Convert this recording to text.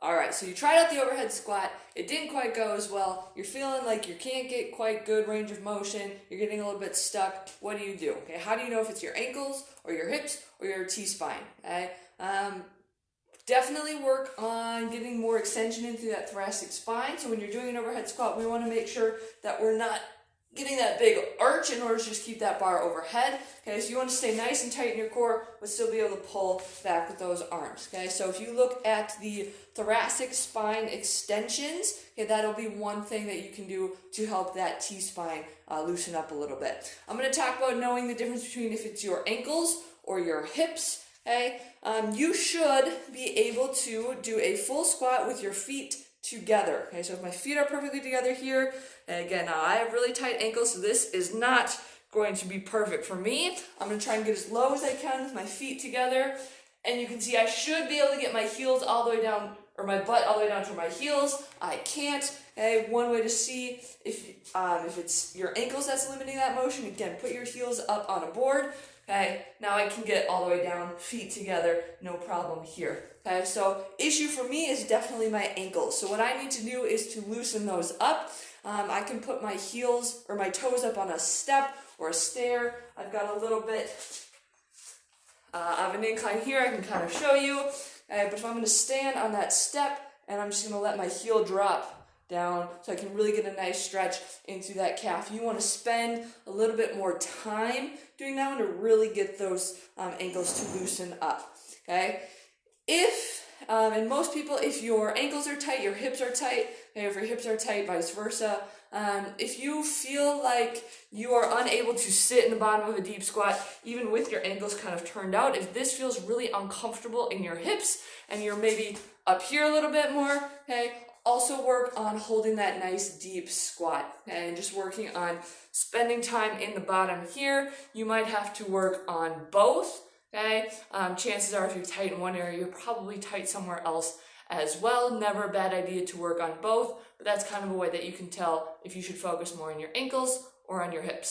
Alright, so you tried out the overhead squat, it didn't quite go as well, you're feeling like you can't get quite good range of motion, you're getting a little bit stuck. What do? Okay, how do you know if it's your ankles or your hips or your T-spine? Okay, definitely work on getting more extension into that thoracic spine. So when you're doing an overhead squat, we want to make sure that we're not getting that big arch in order to just keep that bar overhead. Okay, so you want to stay nice and tight in your core, but still be able to pull back with those arms. Okay, so if you look at the thoracic spine extensions, okay, that'll be one thing that you can do to help that T-spine loosen up a little bit. I'm going to talk about knowing the difference between if it's your ankles or your hips. Okay, you should be able to do a full squat with your feet together. Okay, so if my feet are perfectly together here, and again, now I have really tight ankles, so this is not going to be perfect for me. I'm going to try and get as low as I can with my feet together, and you can see I should be able to get my heels all the way down, or my butt all the way down to my heels. I can't. Okay, one way to see if it's your ankles that's limiting that motion, again, put your heels up on a board. Okay, now I can get all the way down, feet together, no problem here. Okay, so issue for me is definitely my ankles. So what I need to do is to loosen those up. I can put my heels or my toes up on a step or a stair. I've got a little bit of an incline here I can kind of show you. But if I'm going to stand on that step and I'm just going to let my heel drop down so I can really get a nice stretch into that calf. You want to spend a little bit more time doing that one to really get those ankles to loosen up. Okay, and most people, if your ankles are tight, your hips are tight. Okay, if your hips are tight, vice versa. If you feel like you are unable to sit in the bottom of a deep squat, even with your ankles kind of turned out, if this feels really uncomfortable in your hips and you're maybe up here a little bit more, okay, also work on holding that nice deep squat, okay, and just working on spending time in the bottom here. You might have to work on both. Okay, chances are if you're tight in one area, you're probably tight somewhere else as well. Never a bad idea to work on both, but that's kind of a way that you can tell if you should focus more on your ankles or on your hips.